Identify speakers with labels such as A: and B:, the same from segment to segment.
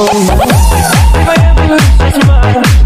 A: If I ever lose your smile,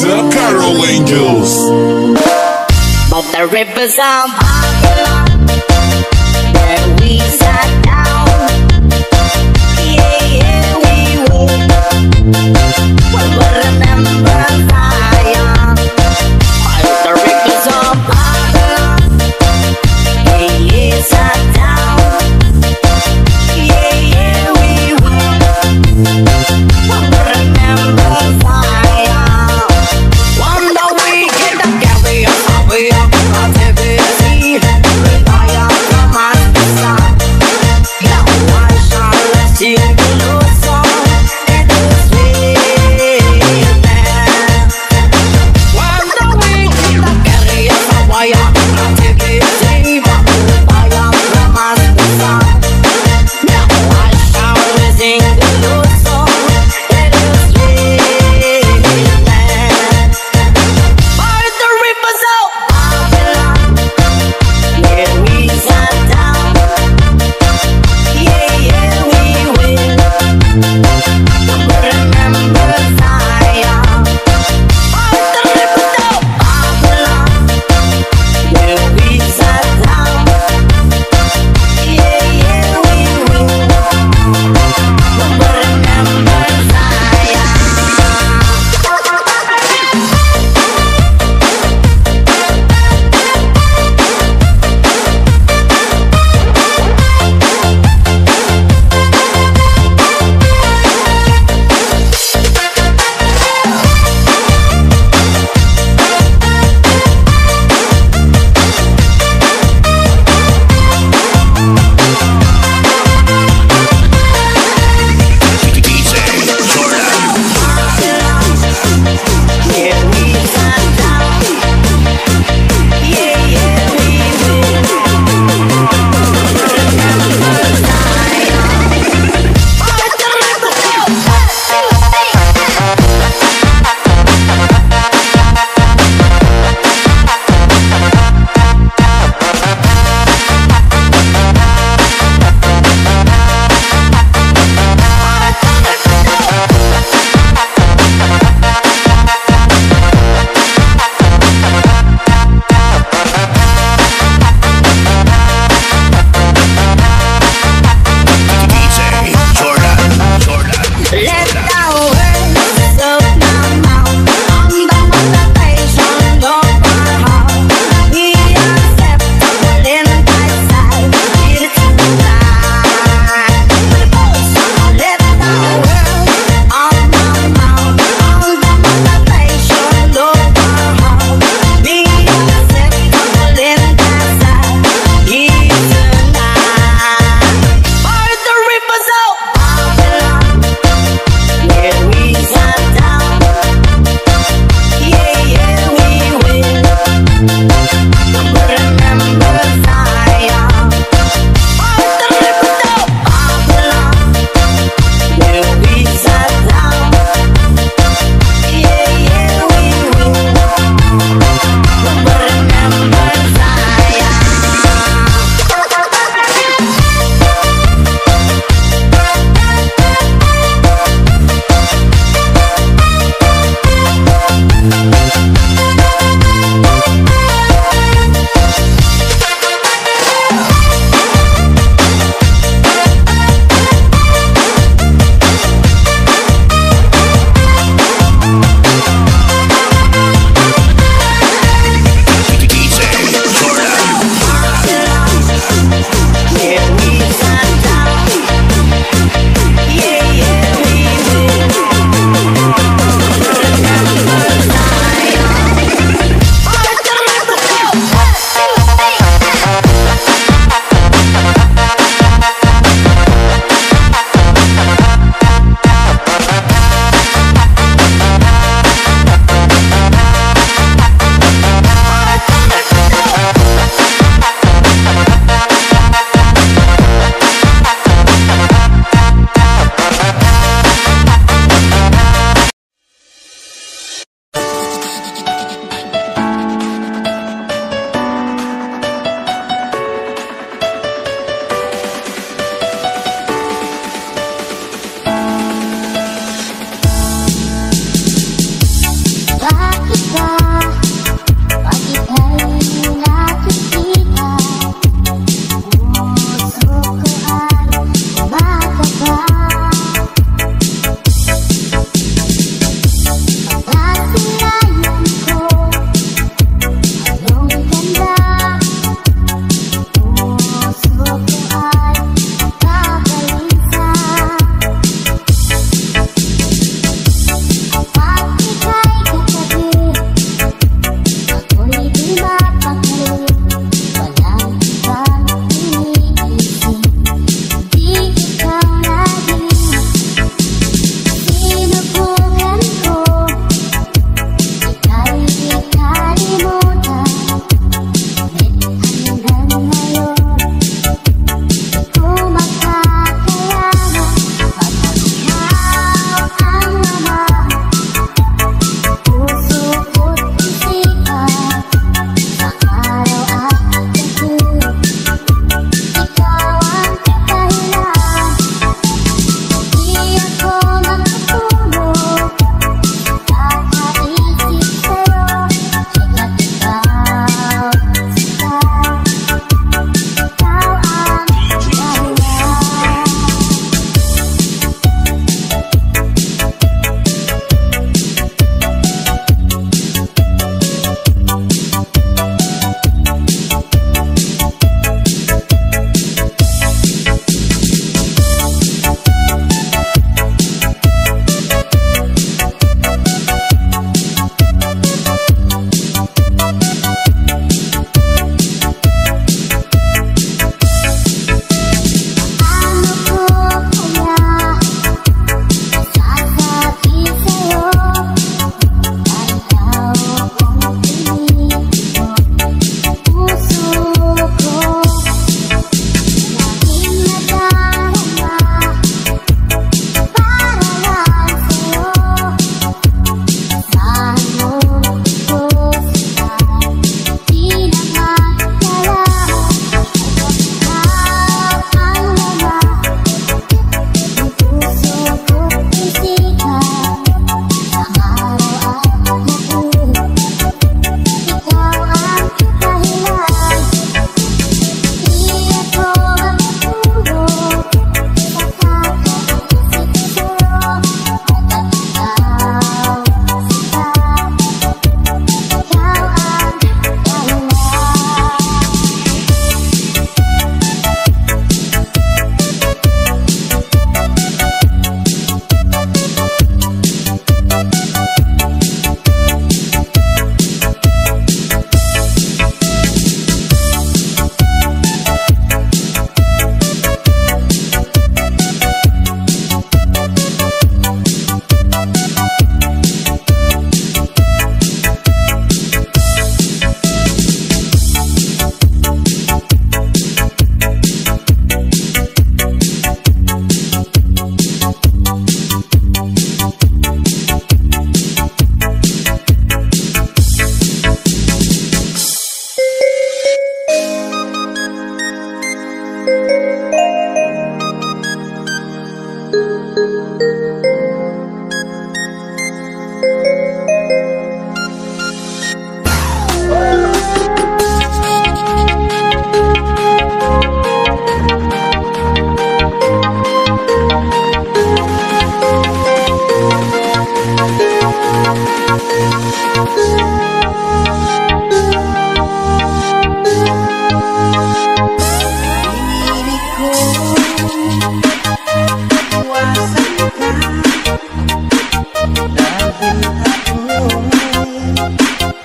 A: the Carol Angels.
B: But the rivers are popular. Then we sat down. Yeah, yeah, we will. We will remember Zion. But the rivers are popular. Yeah, yeah, sat down. Yeah, yeah, we will. We will remember Zion. One the weekend, carry us away up on the sea.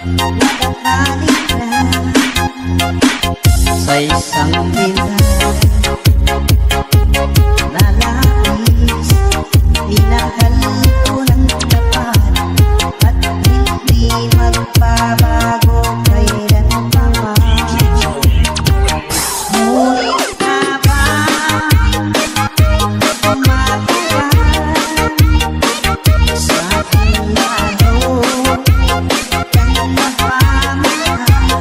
C: nakakalit na sa isang bilang lalabis. Minahal ko ng tapat at hindi magbabago kailanman. Ngunit habang tumatagal sa aking lalo kang napamahal,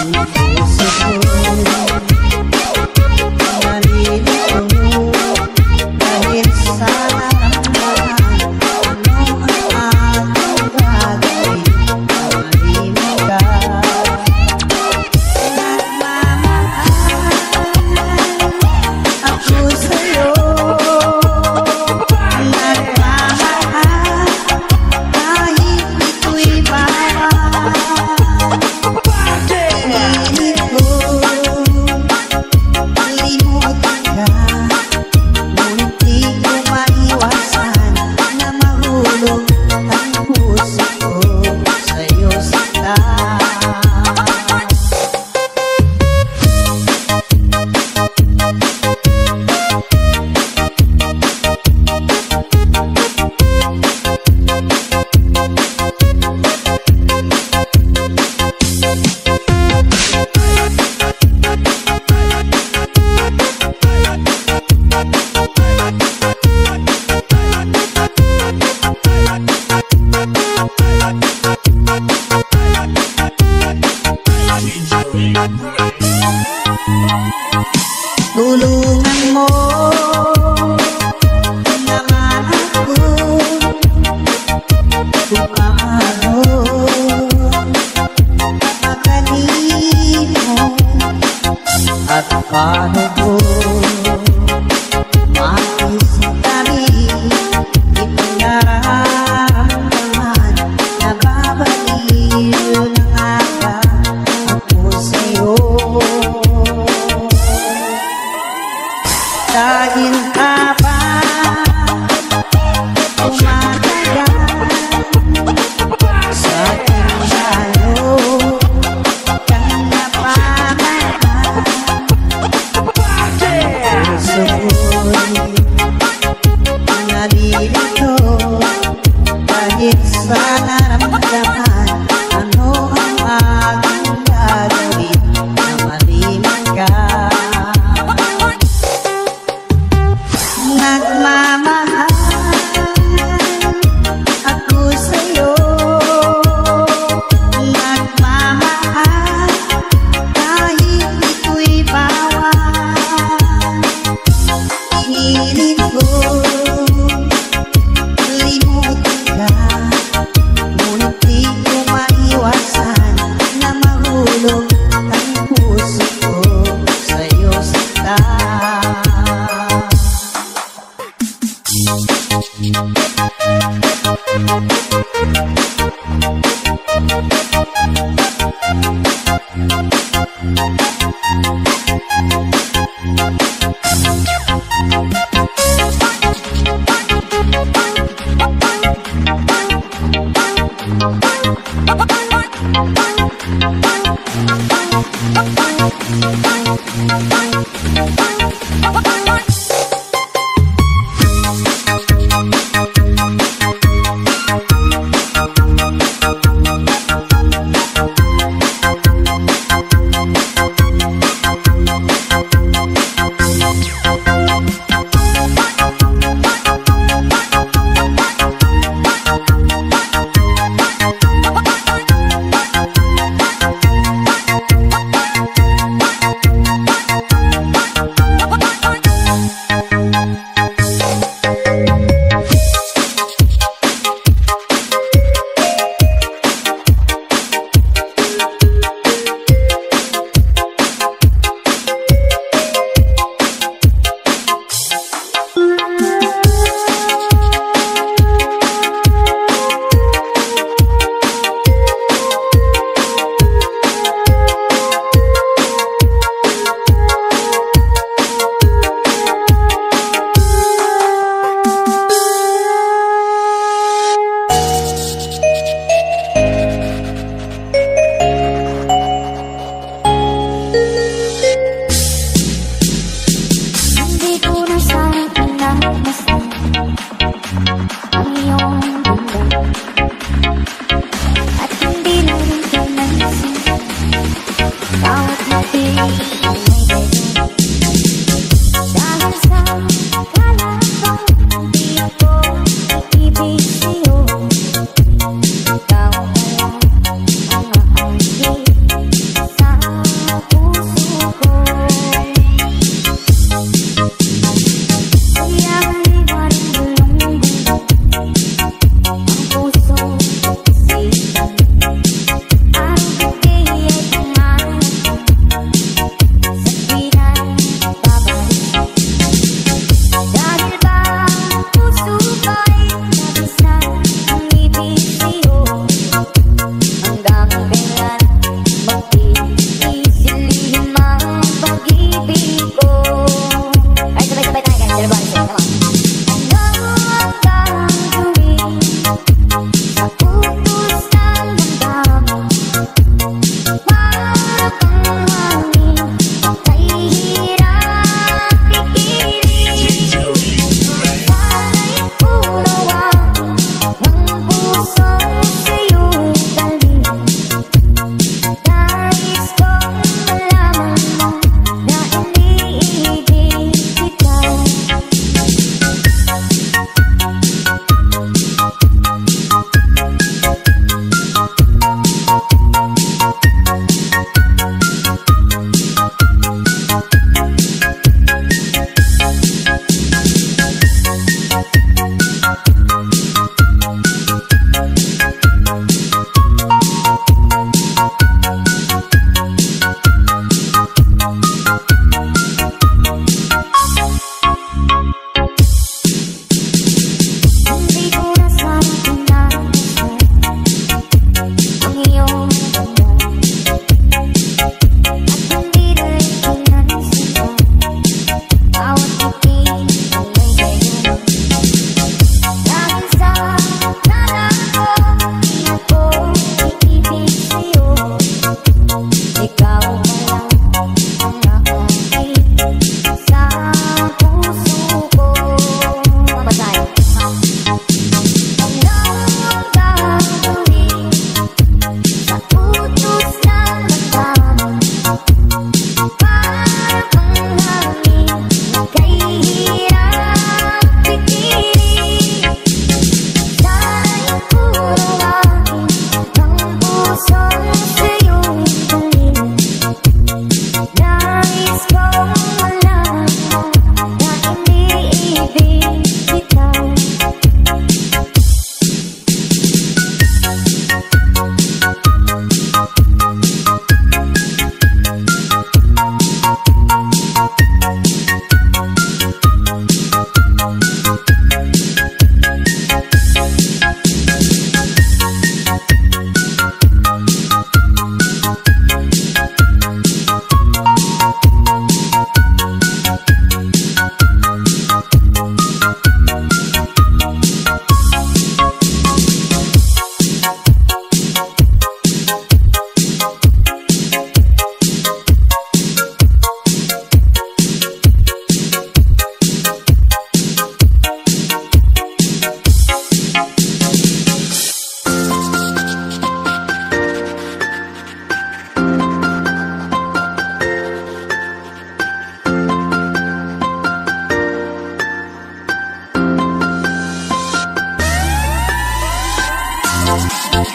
C: ang puso ko'y nalilito dahil sa naramdaman. Ano ang aking gagawin na malimit ka? Nagmamahal ako sa'yo, nagmamahal kahit ito'y bawal. Pilit ko limutin ka, ngunit di ko maiwasan na mahulog ang puso ko sa'yo sinta. Tulungan mo naman ako kung paano matalino at paano ko maisitamin itong nararamdaman. Nababaliw na nga ba ako sa'yo? Dahil habang tumatagal sa aking lalo kang napamahal, puso ko'y nalilito dahil sa naramdaman. Ano ang aking gagawin na malimit ka? Nagmamahal ako sa'yo, nagmamahal kahit ito'y bawal. Pinilit ko limutin ka, ngunit di ko maiwasan na mahulog ang puso ko sa'yo sinta.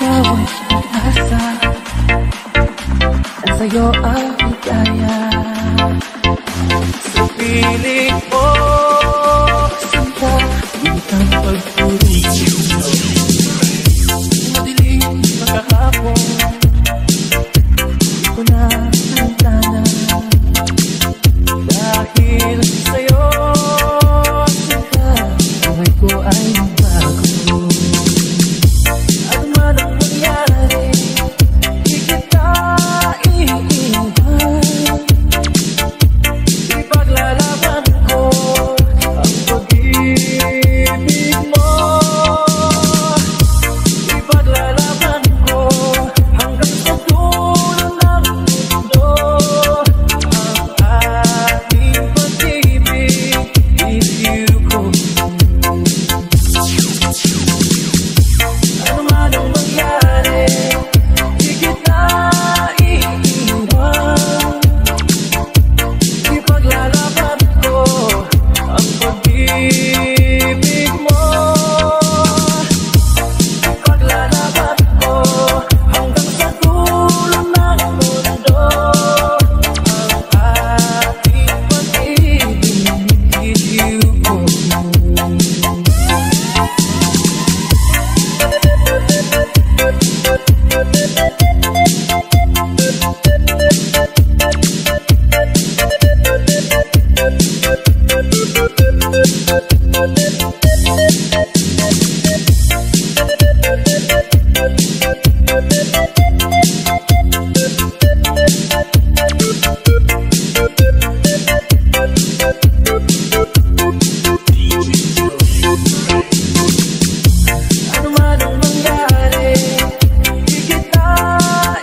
C: ikaw ang pag-asa at sa'yo ang ligaya. Sa piling ko, sinta, ngunit ang pagpuri. Madilim na kahapon, di ko na alintana. Dahil sa'yo, sinta, buhay ko ay bago. Ano man ang mangyari, di kita iiwan. Ipaglalaban ko ang pag-ibig mo. Ipaglalaban ko hanggang sa dulo ng mundo. Ang ating pag-ibig, iliw ko. Ano man ang mangyari, di kita iiwan. Ipaglalaban ko ang pag-ibig mo. Ipaglalaban ko hanggang sa dulo ng mundo. Ang ating pag-ibig, iliw ko. Ano man ang mangyari, di kita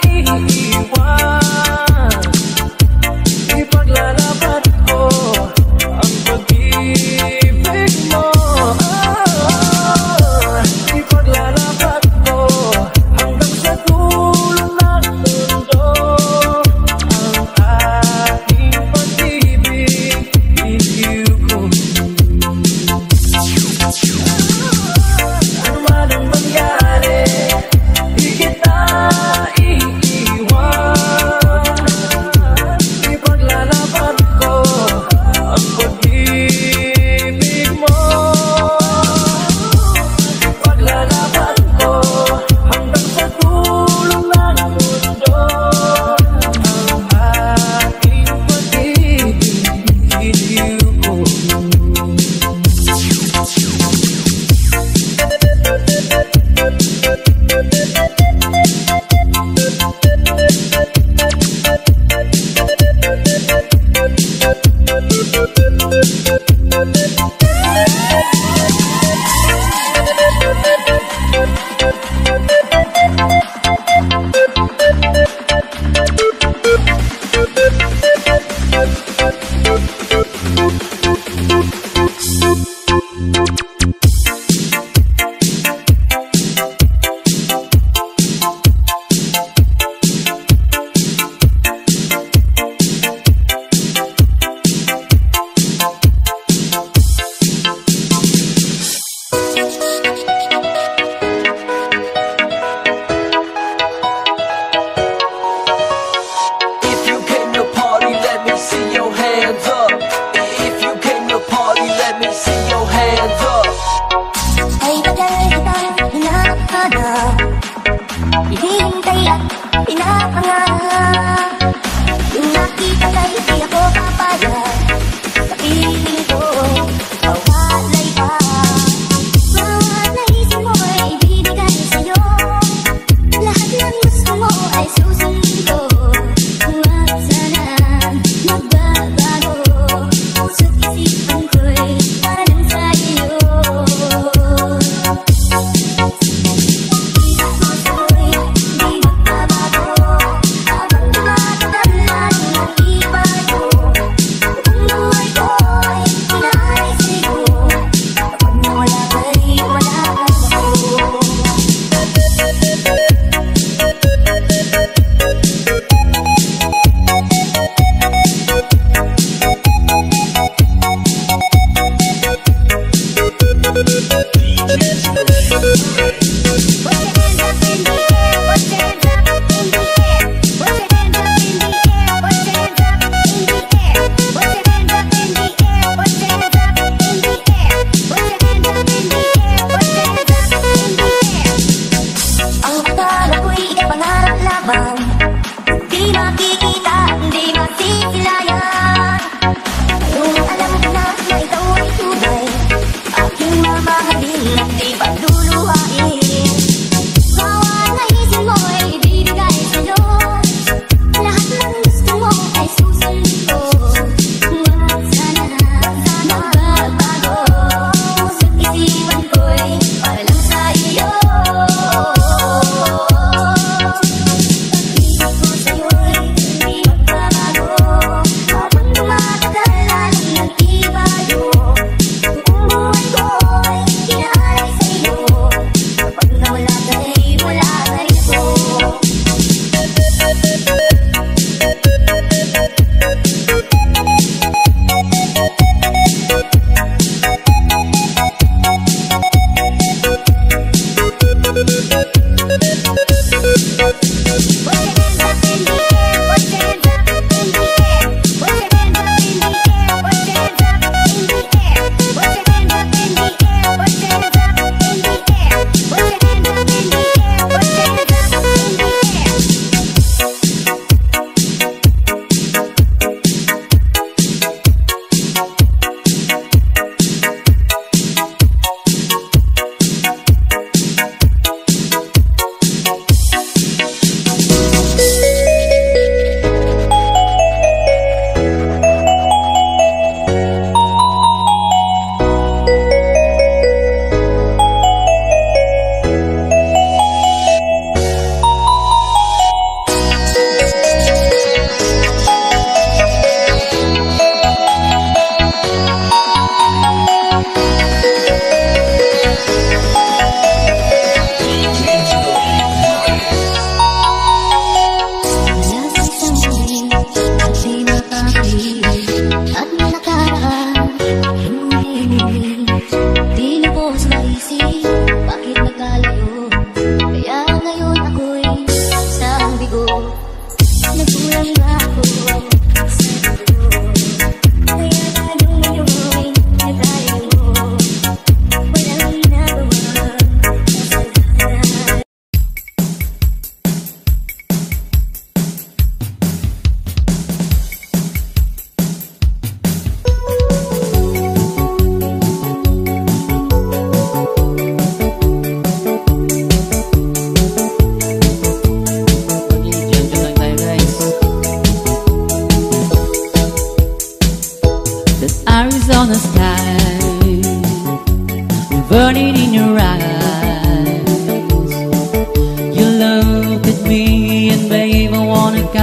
C: iiwan. Ipaglalaban ko ang pag-ibig mo. Ipaglalaban ko hanggang sa dulo ng mundo. Ang ating pag-ibig, iliw ko. Ano man ang mangyari, di kita iiwan. Ipaglalaban ko ang pag-ibig mo. Ipaglalaban ko hanggang sa dulo ng mundo. Ang ating pag-ibig, iliw ko.
D: If you came to party, let me see your hands up. If you came to party, let me see your hands up.
B: Ay tagal kitang hinahanap, hinihintay at pinapangarap. Yung nakita ka'y di ako papayag, sa piling ko mawalay ka. Bawat naisip mo ay ibibigay sa'yo, lahat ng gusto mo ay susundin ko. Huwag sana magbabago, puso't isipan ko'y para lang sa iyo. Di magbabago habang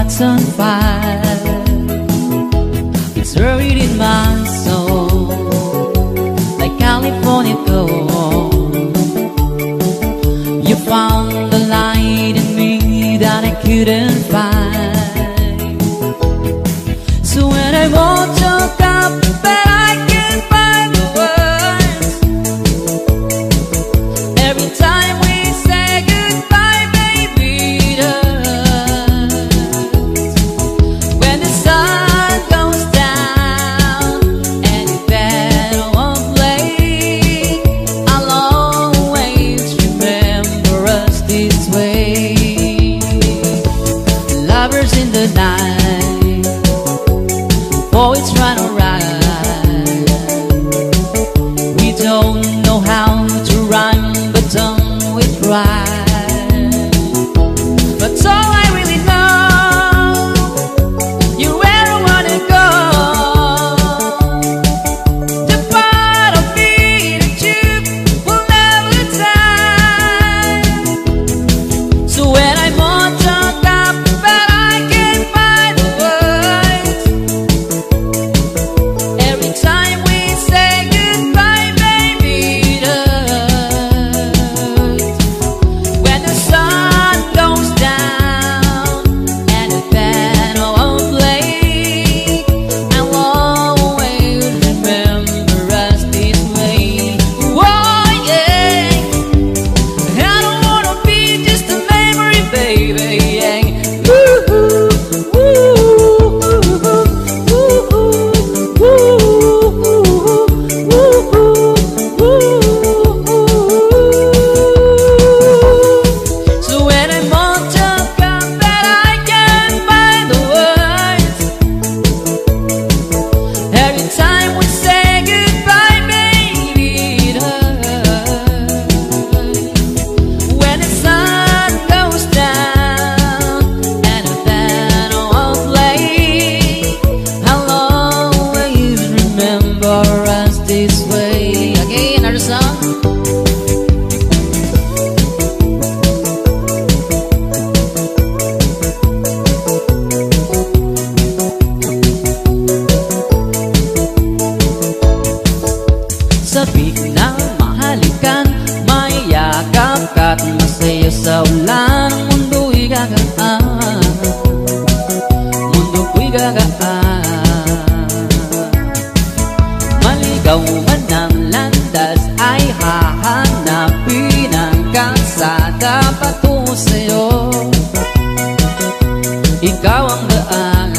E: heart's on fire. It's buried in my soul, like California gold. You found the light in me that I couldn't find. So when I won't talk up, but I can't find the words. Every time we say goodbye, baby, it hurts. When the sun goes down and the band won't play, I'll always remember us this way. Lovers in the night, poets run around. We don't know how to rhyme, but don't we try? But all I really know, you where I wanna go. The part of me that you will never die. So when I'm on talk up, but I can't find the words. Every time we say goodbye, baby, it hurts. When the sun goes down and the band won't play, I'll always remember us this way. Oh yeah, I don't wanna be just a memory, baby. Yeah. So when I'm on talk up, but I can't find the words. Every time we say goodbye, baby, it hurts. When the sun goes down and the band won't play, I'll always remember us this way. Okay, another song. Sabik na mahalikan, mayakap ka't masaya sa ulan. Mundo'y gagaan, mundo ko'y gagaan. Maligaw man ang landas, ay hahanapin ang kalsada patungo sa'yo. Ikaw ang daan.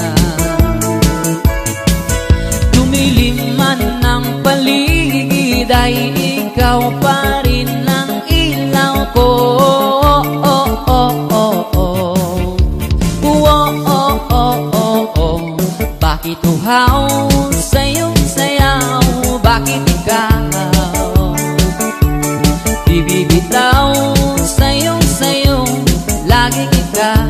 E: Tumilim man ang paligid, ay ikaw pa rin ang ilaw ko. Bakit uhaw sa iyong sayaw? Bakit ikaw di bibitaw sa iyong sayo? Laging ikaw,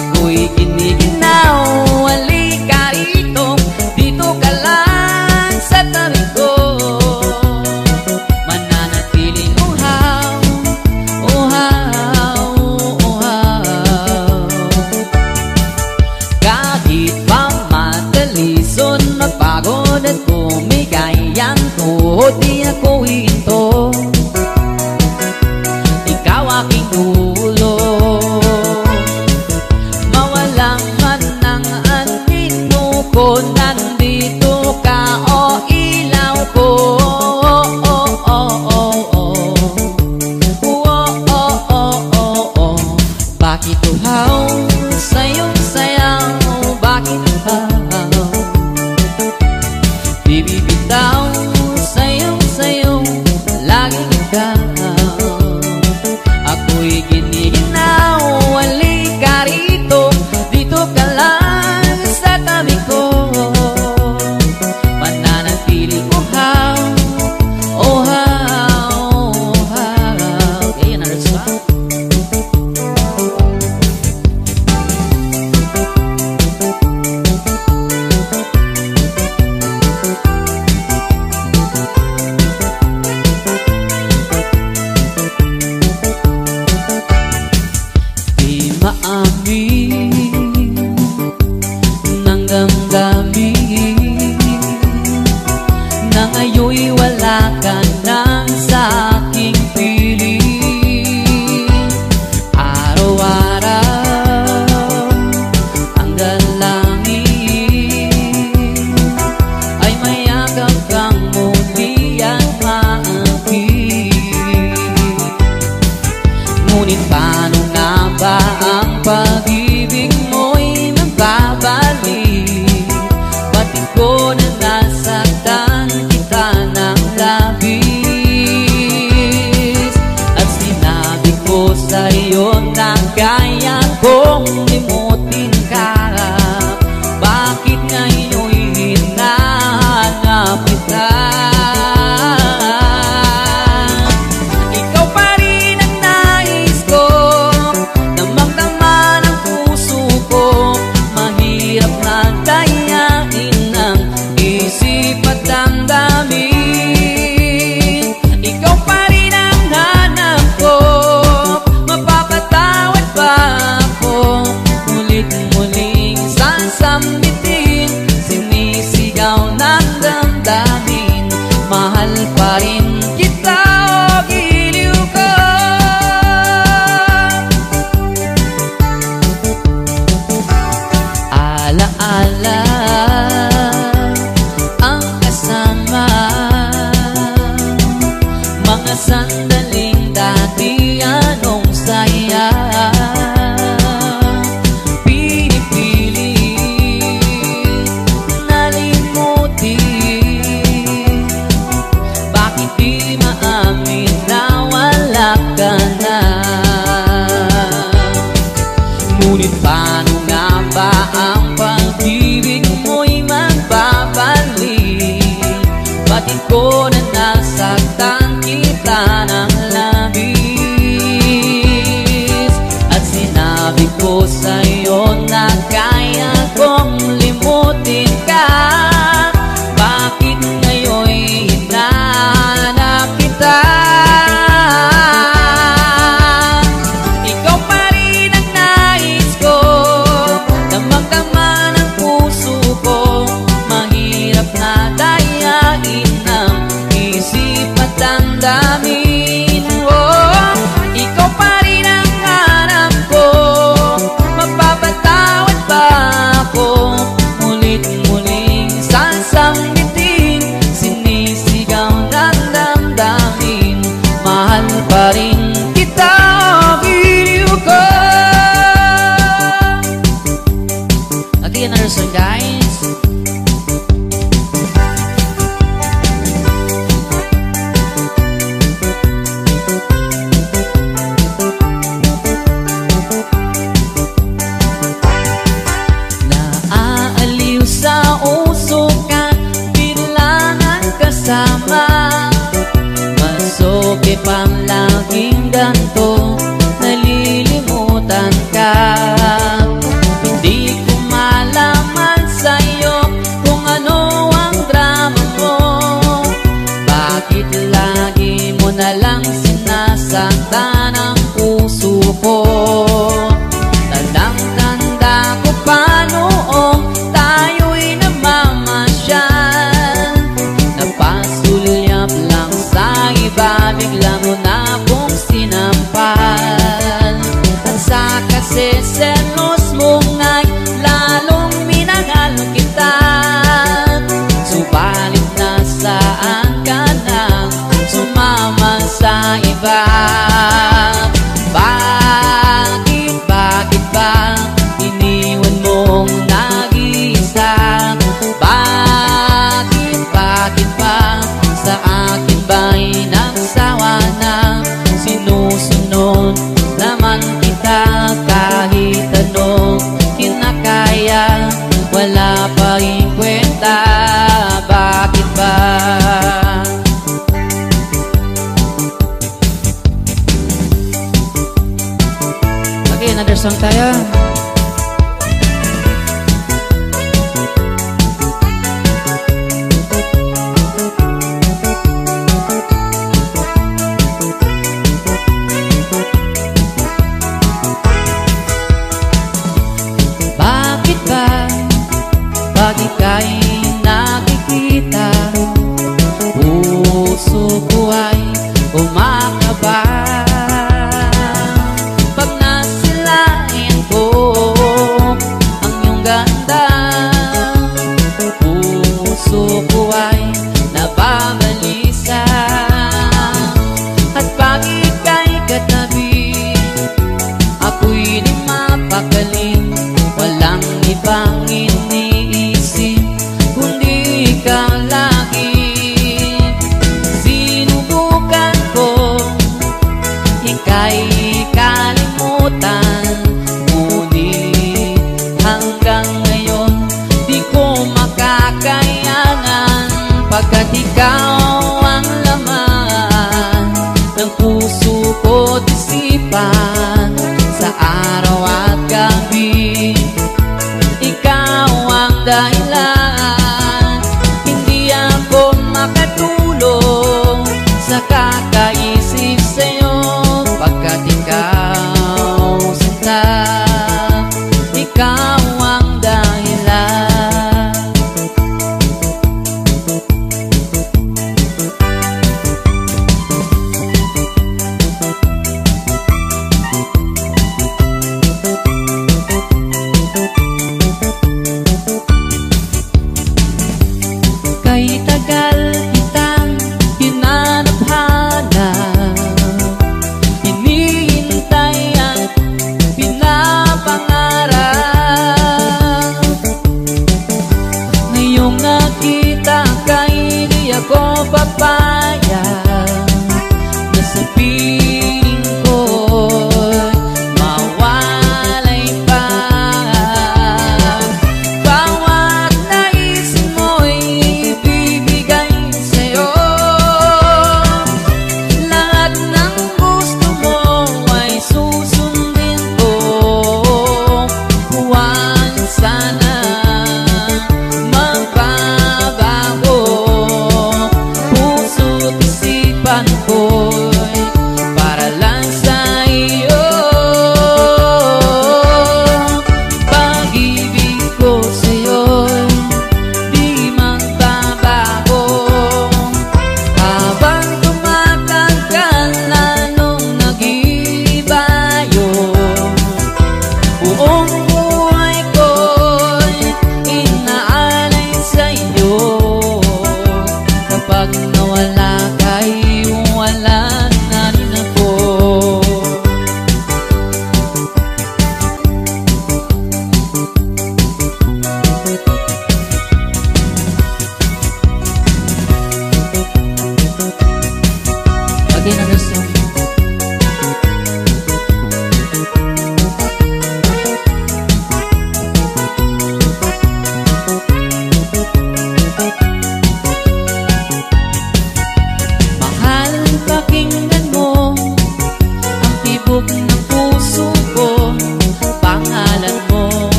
E: ako'y giniginaw. Halika rito, dito ka lang sa tabi ko. Mananatiling uhaw, uhaw, uhaw. Kahit pa madalison, magpagod at bumigayan ko, di ako hihinto. Ikaw aking dulo, mawalang man ang anino ko, nandito ka o ilaw ko. Bakit uhaw sa iyong sayaw? Bakit uhaw di bibitaw sa iyong sayo? Laging ikaw, ako'y paano nga ba ang pag-ibig mo'y magbabalik? Pati ko na nasaktan kita ng labis. At sinabi ko sa'yo na kaya kong limutin ka. Bakit ngayon'y hinahanap kita? Ikaw pa rin ang nais ko, damang-dama ng puso ko. Mahirap na dayain ng isip at damdamin. Ikaw pa rin ang hanap ko, mapapatawad ba ako? Mulit-muling sasambitin, sinisigaw ng damdamin. Mahal pa rin kita, o giliw ko. Ala-ala ang kasama, mga sandaling dati anong saya. Pinipilit nalimutin, bakit di maamin na wala ka na? Ngunit paano nga ba ang pag-ibig mo'y magbabalik? Bakit ko na nasaktan kita ng labis? At sinabi ko sa'yo na kaya kong limutin ka. Bakit ngayon'y hinahanap kita? Ikaw pa rin ang nais ko, damang-dama ng puso ko. Mahirap na dayain ng isip at damdamin. Oh, ikaw pa rin ang hanap ko, mapapatawad ba ako? Mulit-muling sasambitin, sinisigaw ng damdamin. Mahal pa rin kita, o giliw ko. Again, another song, guys. Naaaliw sa usukan, bilangan kasama. Masoke pang laging ganto, nalilimutan ka. Hindi ko malaman sa'yo kung ano ang drama mo. Bakit lagi mo na lang sinasaktan ang puso ko? Tandang-tanda ko pa noong tayo'y namamasyal. Napasulyap lang sa iba, bigla mo na akong sinampal. At sa kasi selos mo nga'y lalong minahal kita. Subalit nasaan ka na, sumama sa iba. Bakit ba iniwan mong nag-iisa? Bakit ba sa akin ba'y nagsawa na? Sinusunod naman kita kahit anong kinakaya, wala pa rin kwenta. Bakit ba? Okay, another song tayo. Bakit ba pag ika'y nakikita, puso ko ay umakaba? Pag nasilayan ko dahilan, hindi ako makatulong sa kakaisip sa'yo, pagkat ikaw sinta, ikaw ang dahilan.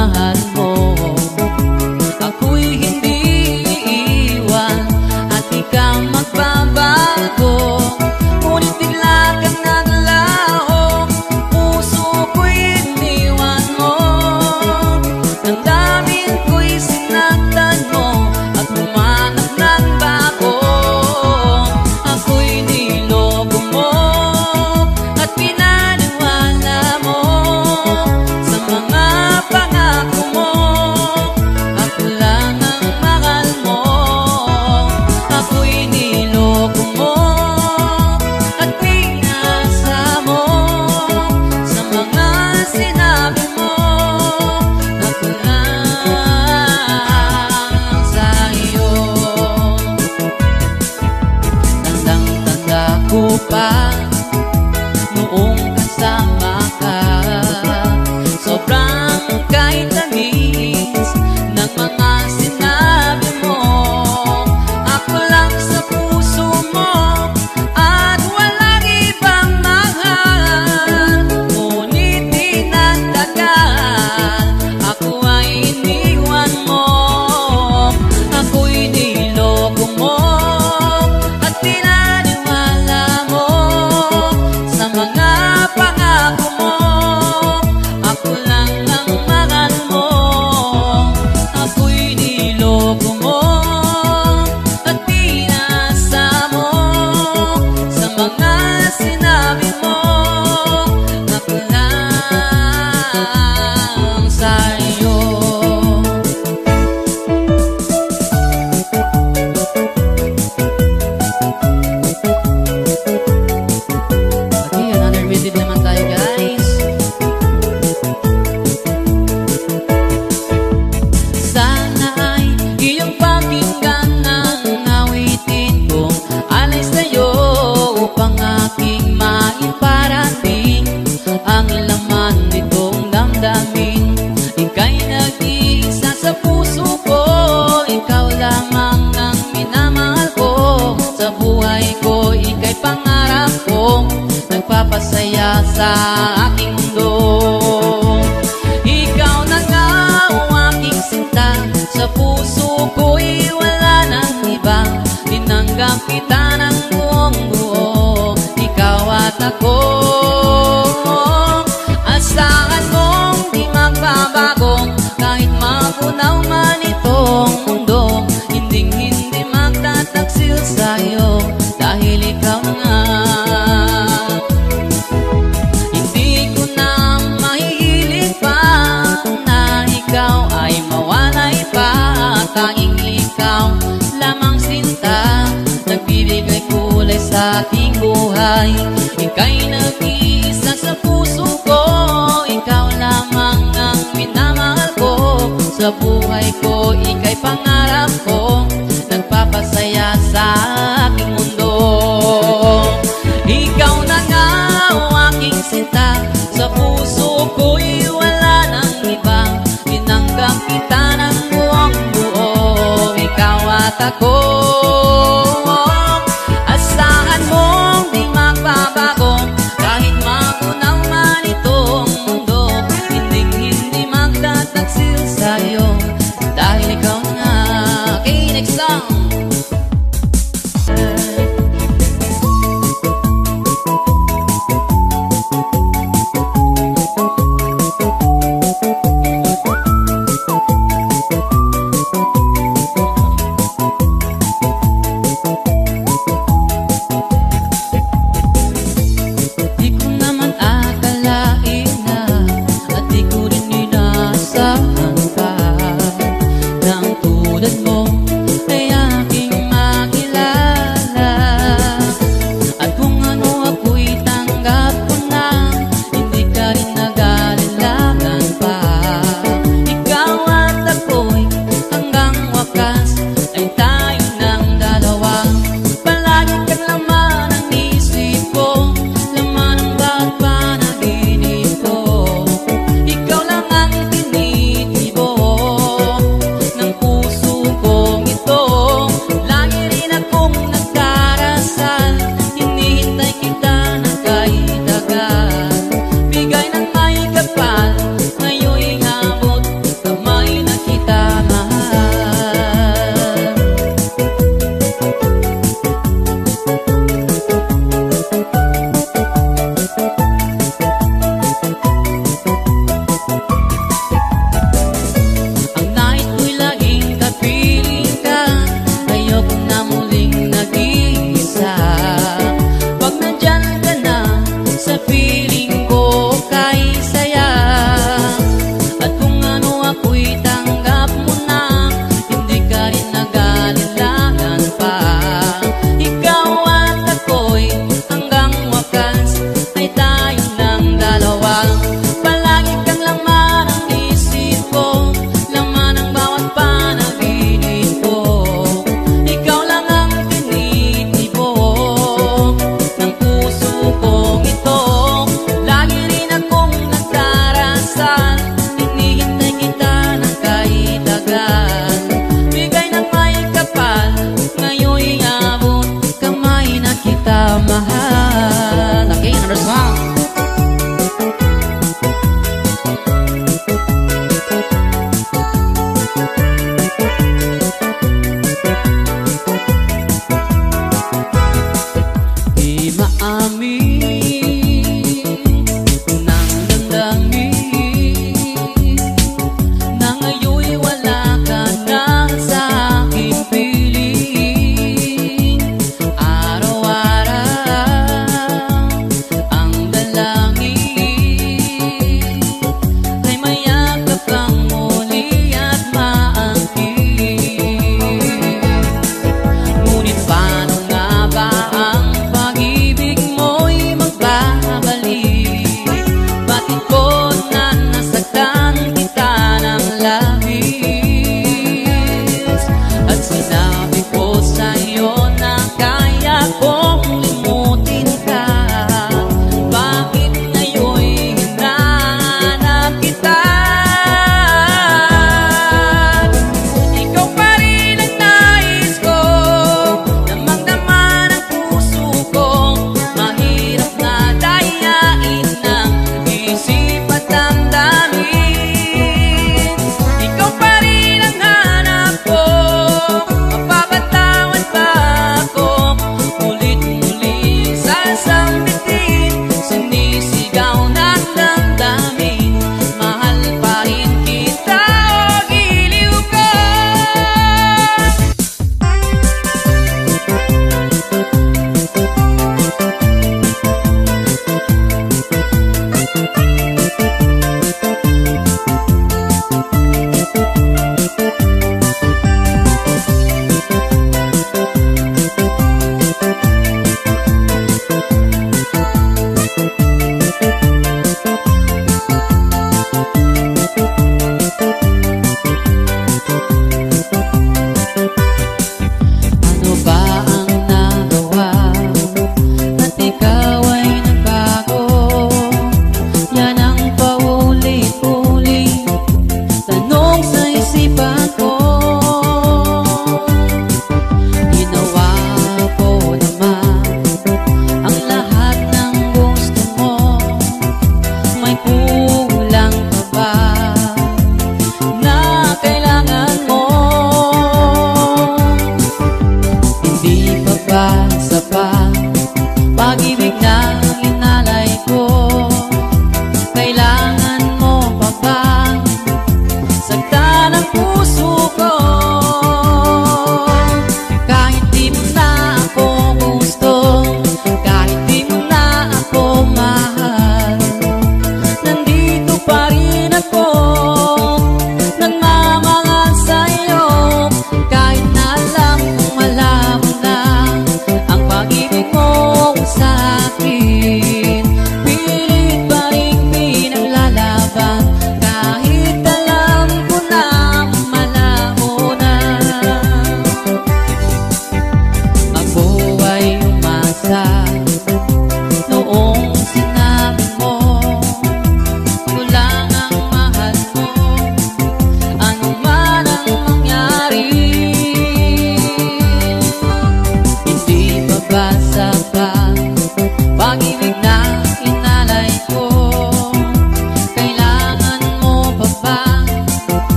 E: mahal mo. Ako'y hindi iiwan at di ka magbabago. Ngunit bigla kang naglaho, puso ko'y iniwan mo. Damdamin ko'y sinaktan mo at humanap ng bago. Ako'y niloko mo at pinaniwala mo sa mga pangako mo. Ako lang ang mahal mo. Ako'y niloko mo at pinasa mo sa mga sinabi mo. Ako lang sa iyo. Tandang-tanda ko pa noong kasama ka. Sobrang kahit tamis ng mga sinabi mo. Ako lang sa puso mo at walang ibang mahal. Ngunit di nagtagal, ako ay iniwan mo. Ako'y niloko mo at pinaniwala mo sa mga pangako mo. Ako lang ang mahal mo. Ako'y niloko mo at pinasa mo sa mga sinabi mo. Ako lang sa iyo. Okay, another music naman tayo, guys. Sana ay iyong pakinggan ang awitin kong alay sa'yo upang aking maiparating ang laman nitong damdamin. Ika'y nag-iisa sa puso ko, ikaw lamang ang minamahal ko. Sa buhay ko, ika'y pangarap ko, nagpapasaya sa aking mundo. Ikaw na nga ang aking sinta, sa puso ko'y wala nang iba. Tinanggap kita ng buong buo, ikaw at ako. Asahan mong di magbabago, kahit magunaw man itong mundo. Hinding-hindi magtataksil sa'yo, dahil ikaw nga. Hindi ko na mahihilig pa na ikaw ay mawalay pa. Tanging ikaw lamang sinta, nagbibigay kulay sa aking buhay. Ika'y nag-iisa sa puso ko, ikaw lamang ang minamahal ko. Sa buhay ko, ika'y pangarap ko, nagpapasaya sa aking mundo. Ikaw na nga ang aking sinta, sa puso ko'y wala nang iba. Tinanggap kita ng buong buo, ikaw at ako. Asahan mong di magbabago, kahit magunaw man itong mundo. Hinding-hindi magtataksil sa'yo, dahil ikaw nga. Okay, next song.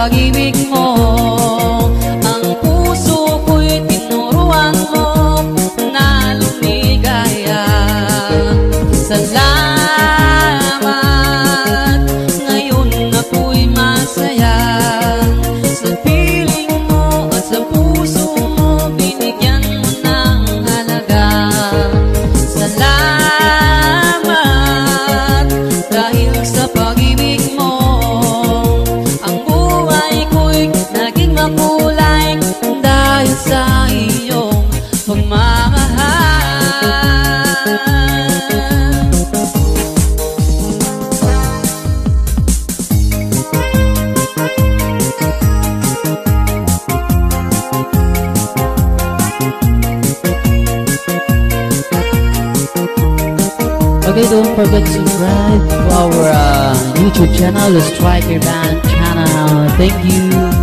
E: pag-ibig mo. Ang puso ko'y tinuruan mo na lumigaya. Salamat, ngayon ako'y masaya. Sa piling mo at sa puso mo, binigyan mo ng halaga. Salamat, dahil sa pag-ibig mo, ang buhay ko'y naging makulay dahil sa iyong pagmamahal.
F: Okay, don't forget to subscribe to our YouTube channel, the Striker Band channel. Thank you.